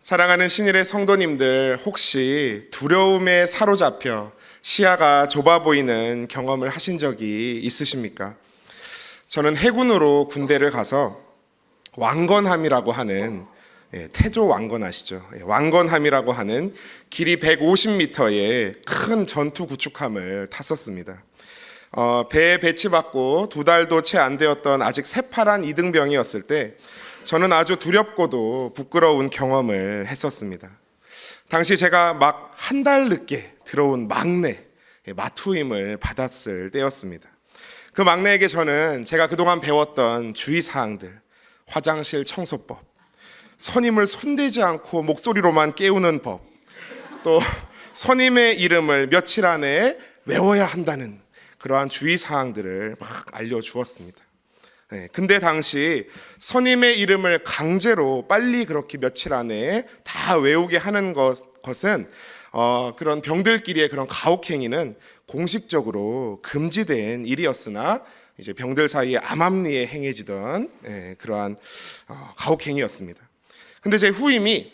사랑하는 신일의 성도님들, 혹시 두려움에 사로잡혀 시야가 좁아 보이는 경험을 하신 적이 있으십니까? 저는 해군으로 군대를 가서 왕건함이라고 하는 태조 왕건 아시죠? 왕건함이라고 하는 길이 150m의 큰 전투 구축함을 탔었습니다. 배에 배치받고 2달도 채 안 되었던 아직 새파란 이등병이었을 때 저는 아주 두렵고도 부끄러운 경험을 했었습니다. 당시 제가 막 한 달 늦게 들어온 막내 마투임을 받았을 때였습니다. 그 막내에게 저는 제가 그동안 배웠던 주의사항들, 화장실 청소법, 선임을 손대지 않고 목소리로만 깨우는 법, 또 선임의 이름을 며칠 안에 외워야 한다는 그러한 주의사항들을 막 알려주었습니다. 근데 당시 선임의 이름을 강제로 빨리 그렇게 며칠 안에 다 외우게 하는 것은 그런 병들끼리의 그런 가혹행위는 공식적으로 금지된 일이었으나 이제 병들 사이에 암암리에 행해지던 그러한 가혹행위였습니다. 근데 제 후임이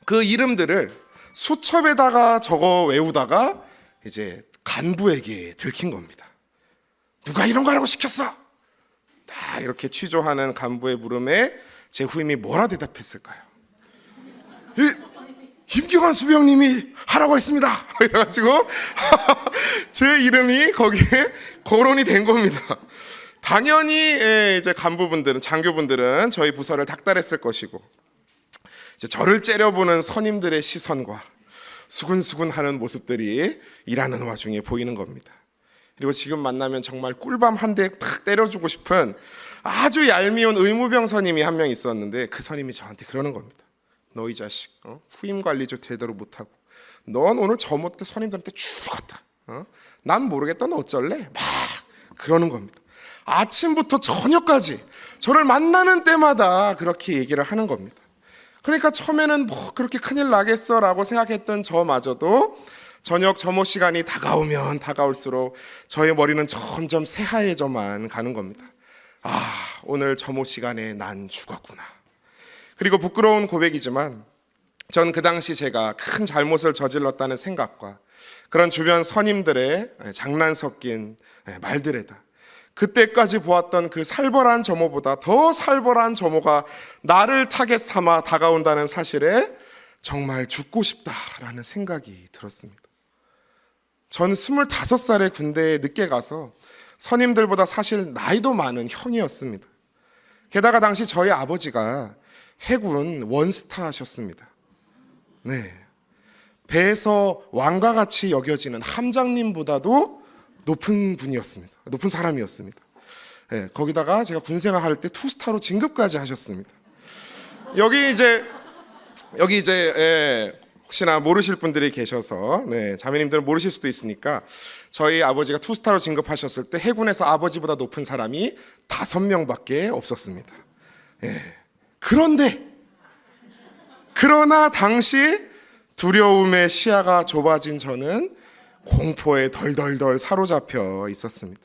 그 이름들을 수첩에다가 적어 외우다가 이제 간부에게 들킨 겁니다. 누가 이런 거 하라고 시켰어? 다 이렇게 취조하는 간부의 물음에 제 후임이 뭐라 대답했을까요? 임기관 수병님이 하라고 했습니다. 이래가지고 제 이름이 거기에 거론이 된 겁니다. 당연히 이제 간부분들은, 장교분들은 저희 부서를 닥달했을 것이고, 이제 저를 째려보는 선임들의 시선과 수근수근하는 모습들이 일하는 와중에 보이는 겁니다. 그리고 지금 만나면 정말 꿀밤 한 대 탁 때려주고 싶은 아주 얄미운 의무병 선임이 한 명 있었는데, 그 선임이 저한테 그러는 겁니다. 너 이 자식, 후임 관리도 제대로 못하고 넌 오늘 저 못해 선임들한테 죽었다. 난 모르겠다, 너 어쩔래? 막 그러는 겁니다. 아침부터 저녁까지 저를 만나는 때마다 그렇게 얘기를 하는 겁니다. 그러니까 처음에는 뭐 그렇게 큰일 나겠어라고 생각했던 저마저도 저녁 점호 시간이 다가오면 다가올수록 저의 머리는 점점 새하얘져만 가는 겁니다. 오늘 점호 시간에 난 죽었구나. 그리고 부끄러운 고백이지만 전 그 당시 제가 큰 잘못을 저질렀다는 생각과 그런 주변 선임들의 장난 섞인 말들에다 그때까지 보았던 그 살벌한 점호보다 더 살벌한 점호가 나를 타겟 삼아 다가온다는 사실에 정말 죽고 싶다라는 생각이 들었습니다. 저는 25살에 군대에 늦게 가서 선임들보다 사실 나이도 많은 형이었습니다. 게다가 당시 저희 아버지가 해군 원스타셨습니다. 배에서 왕과 같이 여겨지는 함장님보다도 높은 분이었습니다. 높은 사람이었습니다. 거기다가 제가 군생활 할 때 투스타로 진급까지 하셨습니다. 여기 이제 혹시나 모르실 분들이 계셔서 자매님들은 모르실 수도 있으니까 저희 아버지가 투스타로 진급하셨을 때 해군에서 아버지보다 높은 사람이 5명밖에 없었습니다. 그러나 당시 두려움의 시야가 좁아진 저는 공포에 덜덜덜 사로잡혀 있었습니다.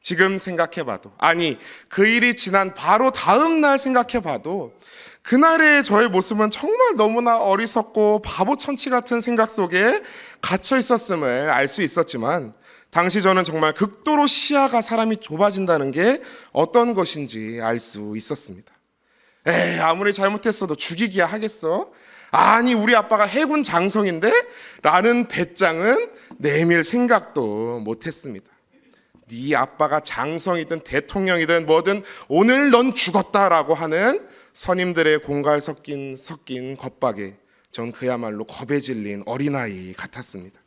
지금 생각해봐도, 아니 그 일이 지난 바로 다음 날 생각해봐도 그날의 저의 모습은 정말 너무나 어리석고 바보천치 같은 생각 속에 갇혀 있었음을 알 수 있었지만, 당시 저는 정말 극도로 시야가 사람이 좁아진다는 게 어떤 것인지 알 수 있었습니다. 아무리 잘못했어도 죽이기야 하겠어? 아니 우리 아빠가 해군 장성인데? 라는 배짱은 내밀 생각도 못했습니다. 네 아빠가 장성이든 대통령이든 뭐든 오늘 넌 죽었다라고 하는 선임들의 공갈 섞인 겁박에 전 그야말로 겁에 질린 어린아이 같았습니다.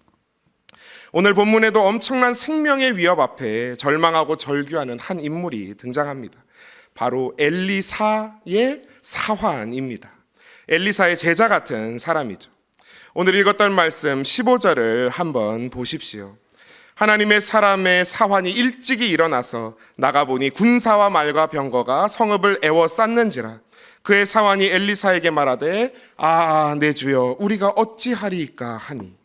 오늘 본문에도 엄청난 생명의 위협 앞에 절망하고 절규하는 한 인물이 등장합니다. 바로 엘리사의 사환입니다. 엘리사의 제자 같은 사람이죠. 오늘 읽었던 말씀 15절을 한번 보십시오. 하나님의 사람의 사환이 일찍이 일어나서 나가보니 군사와 말과 병거가 성읍을 에워쌌는지라. 그의 사환이 엘리사에게 말하되 내 주여 우리가 어찌하리이까 하니.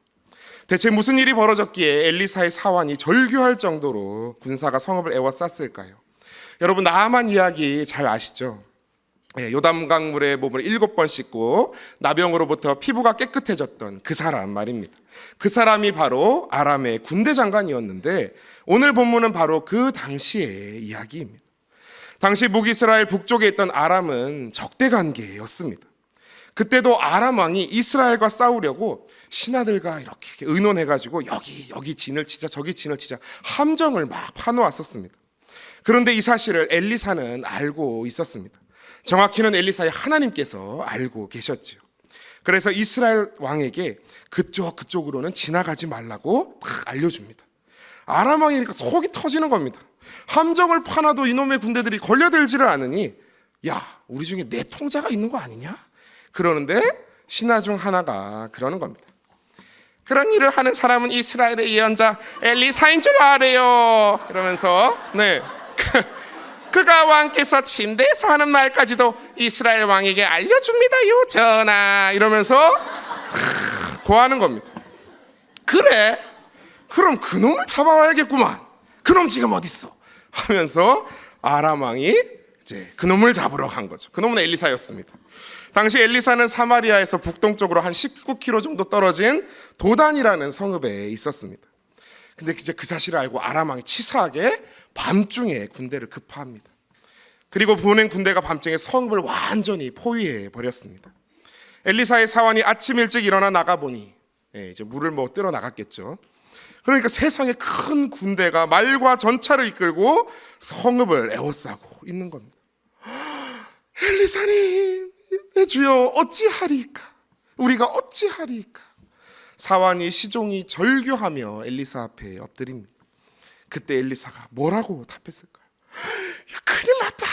대체 무슨 일이 벌어졌기에 엘리사의 사환이 절규할 정도로 군사가 성읍을 에워쌌을까요? 여러분 나아만 이야기 잘 아시죠? 요담강물에 몸을 7번 씻고 나병으로부터 피부가 깨끗해졌던 그 사람 말입니다. 그 사람이 바로 아람의 군대 장관이었는데 오늘 본문은 바로 그 당시의 이야기입니다. 당시 북이스라엘 북쪽에 있던 아람은 적대 관계였습니다. 그때도 아람 왕이 이스라엘과 싸우려고 신하들과 이렇게 의논해가지고 여기 진을 치자 저기 진을 치자 함정을 막 파놓았었습니다. 그런데 이 사실을 엘리사는 알고 있었습니다. 정확히는 엘리사의 하나님께서 알고 계셨죠. 그래서 이스라엘 왕에게 그쪽으로는 지나가지 말라고 딱 알려줍니다. 아람 왕이니까 속이 터지는 겁니다. 함정을 파놔도 이놈의 군대들이 걸려들지를 않으니 야, 우리 중에 내 통자가 있는 거 아니냐? 그러는데 신하 중 하나가 그러는 겁니다. 그런 일을 하는 사람은 이스라엘의 예언자 엘리사인 줄 아래요. 이러면서 그가 왕께서 침대에서 하는 말까지도 이스라엘 왕에게 알려줍니다요 전하. 이러면서 고하는 겁니다. 그래? 그럼 그놈을 잡아와야겠구만. 그놈 지금 어디 있어? 하면서 아람 왕이 이제 그놈을 잡으러 간 거죠. 그놈은 엘리사였습니다. 당시 엘리사는 사마리아에서 북동쪽으로 한 19km 정도 떨어진 도단이라는 성읍에 있었습니다. 근데 이제 그 사실을 알고 아람 왕이 치사하게 밤중에 군대를 급파합니다. 그리고 보낸 군대가 밤중에 성읍을 완전히 포위해 버렸습니다. 엘리사의 사환이 아침 일찍 일어나 나가보니 이제 물을 뜨러 나갔겠죠. 그러니까 세상에 큰 군대가 말과 전차를 이끌고 성읍을 에워싸고 있는 겁니다. 엘리사님, 내 주여 어찌하리까? 우리가 어찌하리까? 사환이 시종이 절규하며 엘리사 앞에 엎드립니다. 그때 엘리사가 뭐라고 답했을까요? 야, 큰일 났다,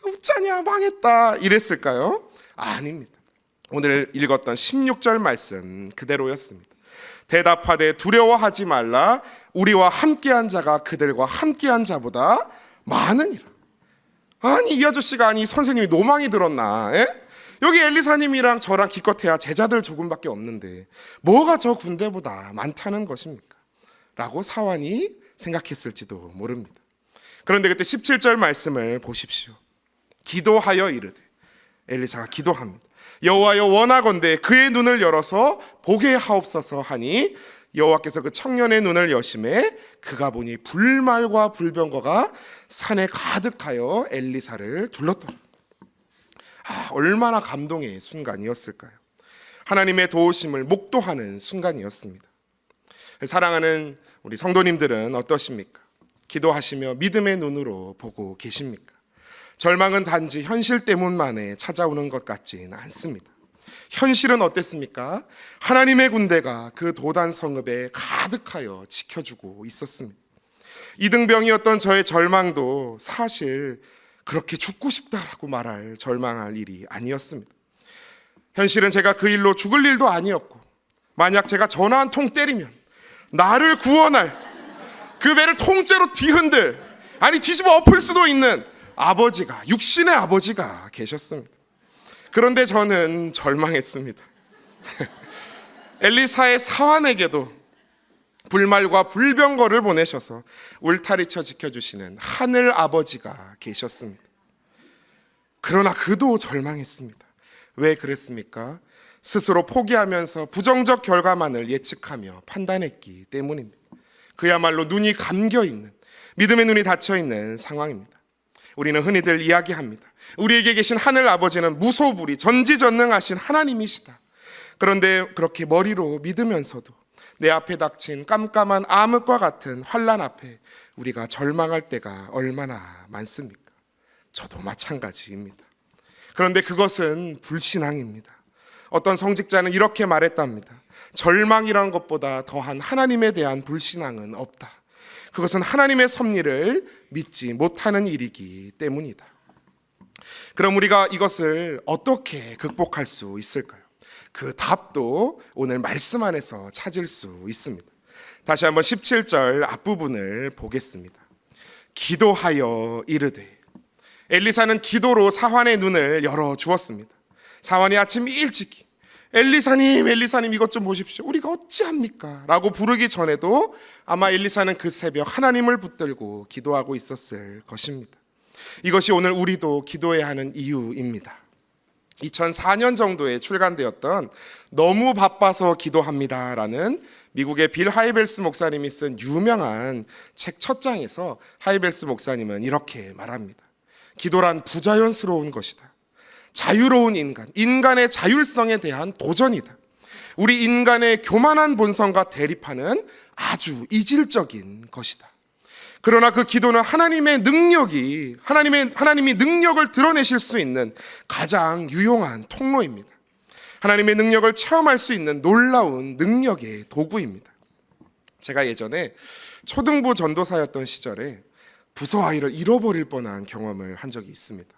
웃자냐, 망했다 이랬을까요? 아닙니다. 오늘 읽었던 16절 말씀 그대로였습니다. 대답하되 두려워하지 말라. 우리와 함께한 자가 그들과 함께한 자보다 많으니라. 아니 이 아저씨가 아니 선생님이 노망이 들었나? 여기 엘리사님이랑 저랑 기껏해야 제자들 조금밖에 없는데 뭐가 저 군대보다 많다는 것입니까? 라고 사환이 생각했을지도 모릅니다. 그런데 그때 17절 말씀을 보십시오. 기도하여 이르되, 엘리사가 기도합니다. 여호와여 원하건대 그의 눈을 열어서 보게 하옵소서 하니 여호와께서 그 청년의 눈을 여심해 그가 보니 불말과 불병거가 산에 가득하여 엘리사를 둘렀더라. 얼마나 감동의 순간이었을까요? 하나님의 도우심을 목도하는 순간이었습니다. 사랑하는 우리 성도님들은 어떠십니까? 기도하시며 믿음의 눈으로 보고 계십니까? 절망은 단지 현실 때문만에 찾아오는 것 같지는 않습니다. 현실은 어땠습니까? 하나님의 군대가 그 도단 성읍에 가득하여 지켜주고 있었습니다. 이등병이었던 저의 절망도 사실 그렇게 죽고 싶다라고 말할 절망할 일이 아니었습니다. 현실은 제가 그 일로 죽을 일도 아니었고, 만약 제가 전화 한 통 때리면 나를 구원할, 그 배를 통째로 뒤흔들, 아니 뒤집어 엎을 수도 있는 아버지가, 육신의 아버지가 계셨습니다. 그런데 저는 절망했습니다. 엘리사의 사환에게도 불말과 불병거를 보내셔서 울타리쳐 지켜주시는 하늘 아버지가 계셨습니다. 그러나 그도 절망했습니다. 왜 그랬습니까? 스스로 포기하면서 부정적 결과만을 예측하며 판단했기 때문입니다. 그야말로 눈이 감겨있는, 믿음의 눈이 닫혀있는 상황입니다. 우리는 흔히들 이야기합니다. 우리에게 계신 하늘 아버지는 무소불위, 전지전능하신 하나님이시다. 그런데 그렇게 머리로 믿으면서도 내 앞에 닥친 깜깜한 암흑과 같은 환난 앞에 우리가 절망할 때가 얼마나 많습니까? 저도 마찬가지입니다. 그런데 그것은 불신앙입니다. 어떤 성직자는 이렇게 말했답니다. 절망이란 것보다 더한 하나님에 대한 불신앙은 없다. 그것은 하나님의 섭리를 믿지 못하는 일이기 때문이다. 그럼 우리가 이것을 어떻게 극복할 수 있을까요? 그 답도 오늘 말씀 안에서 찾을 수 있습니다. 다시 한번 17절 앞부분을 보겠습니다. 기도하여 이르되, 엘리사는 기도로 사환의 눈을 열어주었습니다. 사환이 아침 일찍 엘리사님, 엘리사님 이것 좀 보십시오. 우리가 어찌합니까? 라고 부르기 전에도 아마 엘리사는 그 새벽 하나님을 붙들고 기도하고 있었을 것입니다. 이것이 오늘 우리도 기도해야 하는 이유입니다. 2004년 정도에 출간되었던 너무 바빠서 기도합니다라는 미국의 빌 하이벨스 목사님이 쓴 유명한 책 첫 장에서 하이벨스 목사님은 이렇게 말합니다. 기도란 부자연스러운 것이다. 자유로운 인간, 인간의 자율성에 대한 도전이다. 우리 인간의 교만한 본성과 대립하는 아주 이질적인 것이다. 그러나 그 기도는 하나님이 능력을 드러내실 수 있는 가장 유용한 통로입니다. 하나님의 능력을 체험할 수 있는 놀라운 능력의 도구입니다. 제가 예전에 초등부 전도사였던 시절에 부서 아이를 잃어버릴 뻔한 경험을 한 적이 있습니다.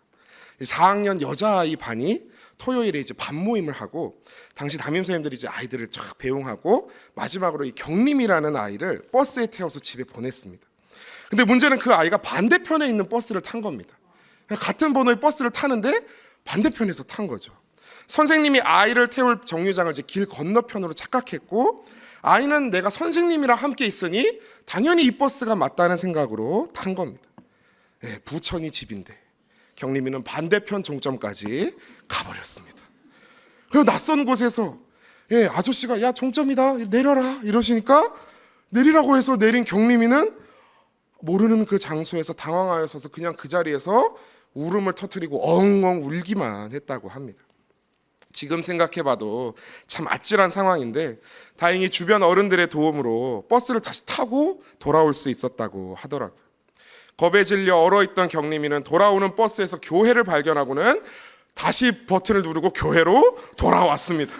4학년 여자아이 반이 토요일에 이제 반 모임을 하고, 당시 담임선생님들이 이제 아이들을 쫙 배웅하고 마지막으로 이 경림이라는 아이를 버스에 태워서 집에 보냈습니다. 근데 문제는 그 아이가 반대편에 있는 버스를 탄 겁니다. 같은 번호의 버스를 타는데 반대편에서 탄 거죠. 선생님이 아이를 태울 정류장을 이제 길 건너편으로 착각했고, 아이는 내가 선생님이랑 함께 있으니 당연히 이 버스가 맞다는 생각으로 탄 겁니다. 부천이 집인데 경림이는 반대편 종점까지 가버렸습니다. 그리고 낯선 곳에서 아저씨가 야 종점이다 내려라 이러시니까 내리라고 해서 내린 경림이는 모르는 그 장소에서 당황하여 서서 그냥 그 자리에서 울음을 터뜨리고 엉엉 울기만 했다고 합니다. 지금 생각해봐도 참 아찔한 상황인데 다행히 주변 어른들의 도움으로 버스를 다시 타고 돌아올 수 있었다고 하더라고요. 겁에 질려 얼어있던 경림이는 돌아오는 버스에서 교회를 발견하고는 다시 버튼을 누르고 교회로 돌아왔습니다.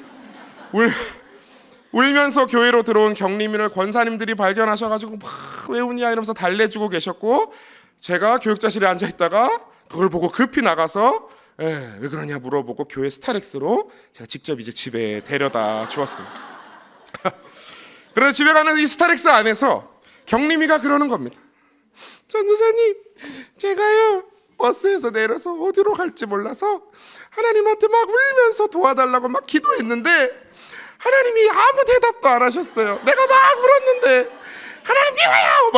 울면서 교회로 들어온 경림이를 권사님들이 발견하셔가지고 막 왜 우냐 이러면서 달래주고 계셨고, 제가 교육자실에 앉아있다가 그걸 보고 급히 나가서 왜 그러냐 물어보고 교회 스타렉스로 제가 직접 이제 집에 데려다 주었습니다. 그래서 집에 가는 이 스타렉스 안에서 경림이가 그러는 겁니다. 전도사님, 제가요 버스에서 내려서 어디로 갈지 몰라서 하나님한테 막 울면서 도와달라고 막 기도했는데 하나님이 아무 대답도 안 하셨어요. 내가 막 울었는데 하나님 미워요!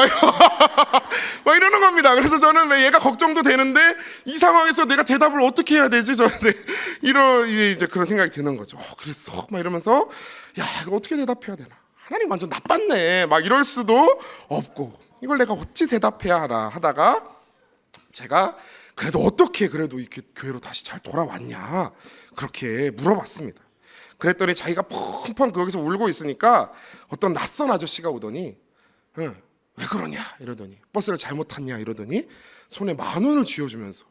막 이러는 겁니다. 그래서 저는 왜 얘가 걱정도 되는데 이 상황에서 내가 대답을 어떻게 해야 되지? 저는 이제 그런 생각이 드는 거죠. 그랬어? 막 이러면서 야 이거 어떻게 대답해야 되나? 하나님 완전 나빴네. 막 이럴 수도 없고 이걸 내가 어찌 대답해야 하나 하다가 제가 그래도 어떻게 그래도 이렇게 교회로 다시 잘 돌아왔냐 그렇게 물어봤습니다. 그랬더니 자기가 펑펑 거기서 울고 있으니까 어떤 낯선 아저씨가 오더니 왜 그러냐 이러더니 버스를 잘못 탔냐 이러더니 손에 10,000원을 쥐어주면서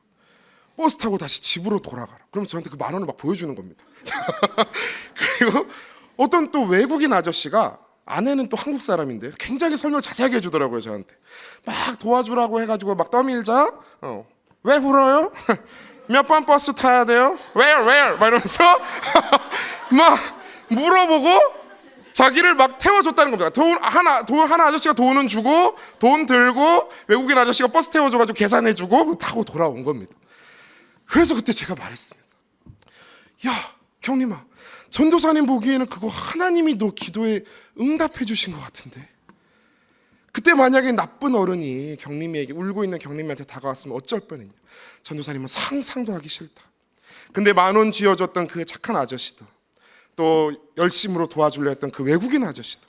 버스 타고 다시 집으로 돌아가라. 그러면 저한테 그 10,000원을 막 보여주는 겁니다. 그리고 어떤 또 외국인 아저씨가, 아내는 또 한국 사람인데 굉장히 설명을 자세하게 해주더라고요. 저한테 막 도와주라고 해가지고 막 떠밀자 왜 울어요? 몇 번 버스 타야 돼요? Where? 막 이러면서 막 물어보고 자기를 막 태워줬다는 겁니다. 돈 하나 아저씨가 돈은 주고 돈 들고 외국인 아저씨가 버스 태워줘가지고 계산해주고 타고 돌아온 겁니다. 그래서 그때 제가 말했습니다. 야 경림아, 전도사님 보기에는 그거 하나님이 너 기도에 응답해 주신 것 같은데, 그때 만약에 나쁜 어른이 경림이에게 울고 있는 경림이한테 다가왔으면 어쩔 뻔했냐. 전도사님은 상상도 하기 싫다. 근데 10,000원 쥐어줬던 그 착한 아저씨도 또 열심으로 도와주려 했던 그 외국인 아저씨도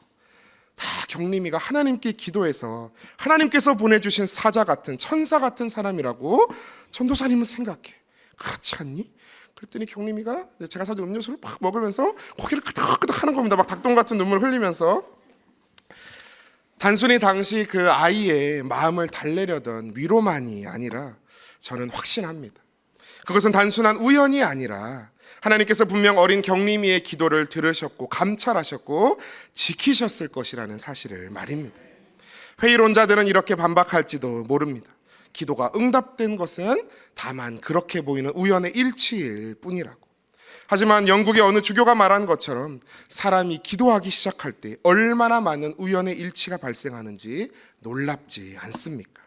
다 경림이가 하나님께 기도해서 하나님께서 보내주신 사자 같은 천사 같은 사람이라고 전도사님은 생각해. 그렇지 않니? 그랬더니 경림이가 제가 사준 음료수를 막 먹으면서 고개를 끄덕끄덕 하는 겁니다. 막 닭똥 같은 눈물 흘리면서. 단순히 당시 그 아이의 마음을 달래려던 위로만이 아니라 저는 확신합니다. 그것은 단순한 우연이 아니라 하나님께서 분명 어린 경림이의 기도를 들으셨고 감찰하셨고 지키셨을 것이라는 사실을 말입니다. 회의론자들은 이렇게 반박할지도 모릅니다. 기도가 응답된 것은 다만 그렇게 보이는 우연의 일치일 뿐이라고. 하지만 영국의 어느 주교가 말한 것처럼 사람이 기도하기 시작할 때 얼마나 많은 우연의 일치가 발생하는지 놀랍지 않습니까?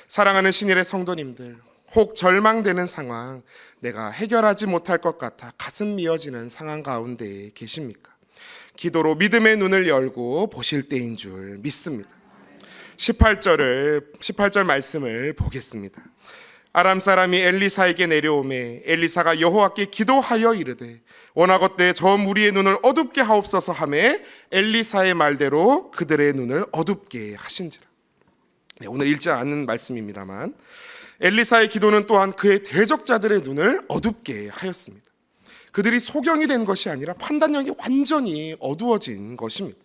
사랑하는 신일의 성도님들, 혹 절망되는 상황, 내가 해결하지 못할 것 같아 가슴 미어지는 상황 가운데 계십니까? 기도로 믿음의 눈을 열고 보실 때인 줄 믿습니다. 18절 말씀을 보겠습니다. 아람 사람이 엘리사에게 내려오매 엘리사가 여호와께 기도하여 이르되 원하건대 저 무리의 눈을 어둡게 하옵소서 하매 엘리사의 말대로 그들의 눈을 어둡게 하신지라. 오늘 읽지 않은 말씀입니다만 엘리사의 기도는 또한 그의 대적자들의 눈을 어둡게 하였습니다. 그들이 소경이 된 것이 아니라 판단력이 완전히 어두워진 것입니다.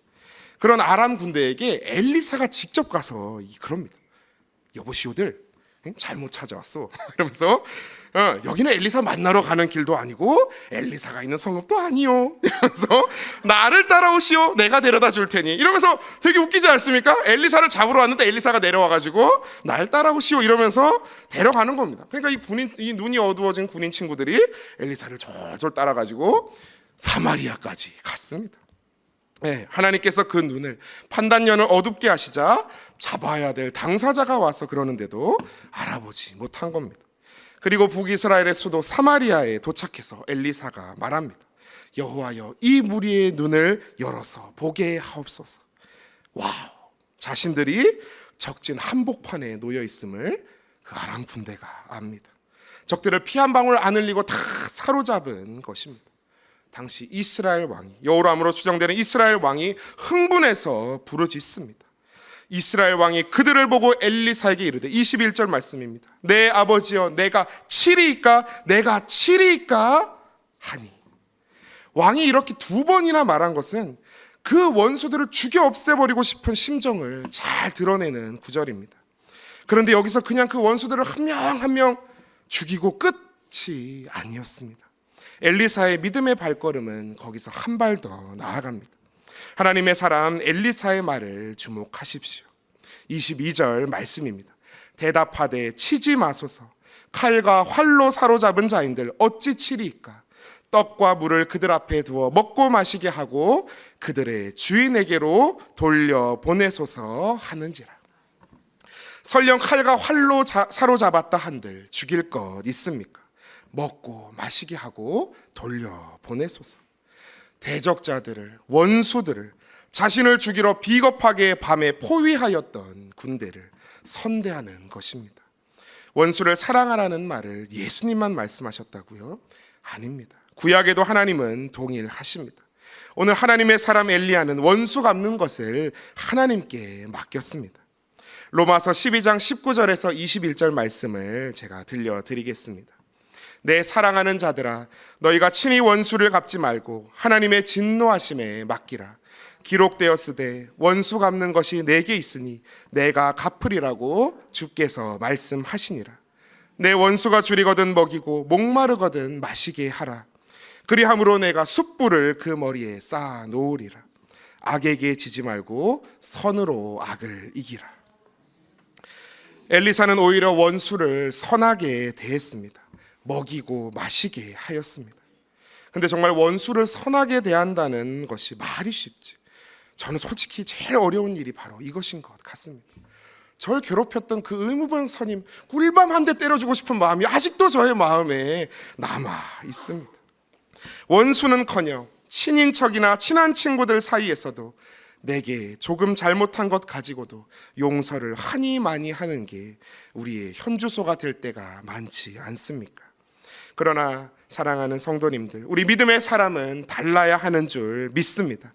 그런 아람 군대에게 엘리사가 직접 가서 그럽니다. 여보시오들 잘못 찾아왔어 이러면서 여기는 엘리사 만나러 가는 길도 아니고 엘리사가 있는 성읍도 아니요 이러면서 나를 따라오시오 내가 데려다 줄 테니 이러면서 되게 웃기지 않습니까? 엘리사를 잡으러 왔는데 엘리사가 내려와가지고 날 따라오시오 이러면서 데려가는 겁니다. 그러니까 이 눈이 어두워진 군인 친구들이 엘리사를 졸졸 따라가지고 사마리아까지 갔습니다. 네, 하나님께서 그 눈을 판단력을 어둡게 하시자 잡아야 될 당사자가 와서 그러는데도 알아보지 못한 겁니다. 그리고 북이스라엘의 수도 사마리아에 도착해서 엘리사가 말합니다. 여호와여 이 무리의 눈을 열어서 보게 하옵소서. 와우, 자신들이 적진 한복판에 놓여 있음을 그 아람 군대가 압니다. 적들을 피 한 방울 안 흘리고 다 사로잡은 것입니다. 당시 이스라엘 왕이, 여호람으로 추정되는 이스라엘 왕이 흥분해서 부르짖습니다. 이스라엘 왕이 그들을 보고 엘리사에게 이르되 21절 말씀입니다. 내 아버지여 내가 치리이까 내가 치리이까 하니. 왕이 이렇게 두 번이나 말한 것은 그 원수들을 죽여 없애버리고 싶은 심정을 잘 드러내는 구절입니다. 그런데 여기서 그냥 그 원수들을 한 명 한 명 죽이고 끝이 아니었습니다. 엘리사의 믿음의 발걸음은 거기서 한 발 더 나아갑니다. 하나님의 사람 엘리사의 말을 주목하십시오. 22절 말씀입니다. 대답하되 치지 마소서. 칼과 활로 사로잡은 자인들 어찌 치리이까. 떡과 물을 그들 앞에 두어 먹고 마시게 하고 그들의 주인에게로 돌려보내소서 하는지라. 설령 칼과 활로 사로잡았다 한들 죽일 것 있습니까? 먹고 마시게 하고 돌려보내소서. 대적자들을, 원수들을, 자신을 죽이러 비겁하게 밤에 포위하였던 군대를 선대하는 것입니다. 원수를 사랑하라는 말을 예수님만 말씀하셨다고요? 아닙니다. 구약에도 하나님은 동일하십니다. 오늘 하나님의 사람 엘리야는 원수 갚는 것을 하나님께 맡겼습니다. 로마서 12장 19절에서 21절 말씀을 제가 들려드리겠습니다. 내 사랑하는 자들아 너희가 친히 원수를 갚지 말고 하나님의 진노하심에 맡기라. 기록되었으되 원수 갚는 것이 내게 있으니 내가 갚으리라고 주께서 말씀하시니라. 내 원수가 줄이거든 먹이고 목마르거든 마시게 하라. 그리함으로 내가 숯불을 그 머리에 쌓아 놓으리라. 악에게 지지 말고 선으로 악을 이기라. 엘리사는 오히려 원수를 선하게 대했습니다. 먹이고 마시게 하였습니다. 근데 정말 원수를 선하게 대한다는 것이 말이 쉽지. 저는 솔직히 제일 어려운 일이 바로 이것인 것 같습니다. 절 괴롭혔던 그 의무병 선임 꿀밤 한 대 때려주고 싶은 마음이 아직도 저의 마음에 남아 있습니다. 원수는커녕 친인척이나 친한 친구들 사이에서도 내게 조금 잘못한 것 가지고도 용서를 하니 많이 하는 게 우리의 현주소가 될 때가 많지 않습니까? 그러나 사랑하는 성도님들, 우리 믿음의 사람은 달라야 하는 줄 믿습니다.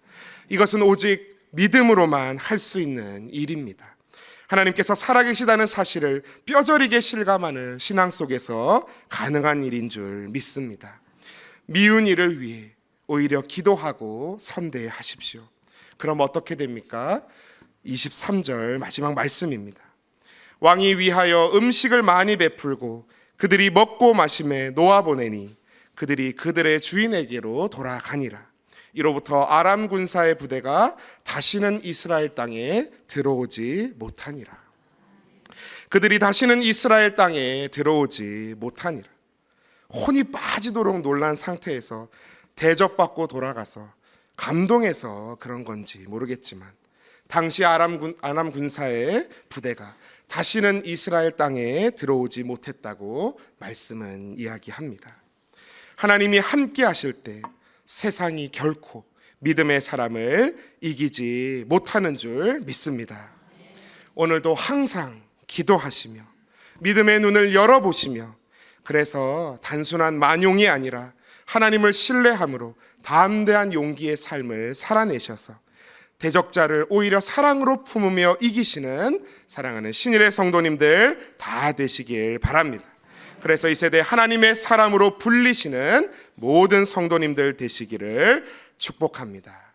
이것은 오직 믿음으로만 할 수 있는 일입니다. 하나님께서 살아계시다는 사실을 뼈저리게 실감하는 신앙 속에서 가능한 일인 줄 믿습니다. 미운 일을 위해 오히려 기도하고 선대하십시오. 그럼 어떻게 됩니까? 23절 마지막 말씀입니다. 왕이 위하여 음식을 많이 베풀고 그들이 먹고 마심에 놓아보내니 그들이 그들의 주인에게로 돌아가니라. 이로부터 아람 군사의 부대가 다시는 이스라엘 땅에 들어오지 못하니라. 그들이 다시는 이스라엘 땅에 들어오지 못하니라. 혼이 빠지도록 놀란 상태에서 대접받고 돌아가서 감동해서 그런 건지 모르겠지만 당시 아람 군사의 부대가 다시는 이스라엘 땅에 들어오지 못했다고 말씀은 이야기합니다. 하나님이 함께 하실 때 세상이 결코 믿음의 사람을 이기지 못하는 줄 믿습니다. 오늘도 항상 기도하시며 믿음의 눈을 열어보시며 그래서 단순한 만용이 아니라 하나님을 신뢰함으로 담대한 용기의 삶을 살아내셔서 대적자를 오히려 사랑으로 품으며 이기시는 사랑하는 신일의 성도님들 다 되시길 바랍니다. 그래서 이 세대 하나님의 사람으로 불리시는 모든 성도님들 되시기를 축복합니다.